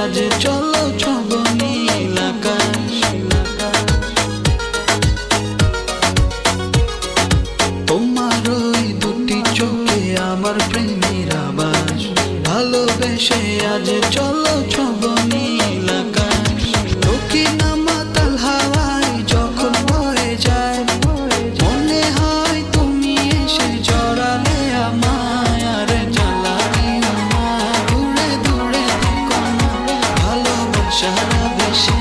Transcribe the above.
আজ চলো ছব নীল আকাশ। তোমার ওই দুটি চোখে আমার প্রেমের আবাস, ভালোবেসে আজ চলো ছব নীল আকাশ। দক্ষিণা মাতাল হাওয়ায় যখন বয়ে যায়, মনে হয় তুমি এসে জড়ালে আমায় আর জ্বালালে আমায়। দূরে দূরে থেকো না, ভালোবাসার আবেশে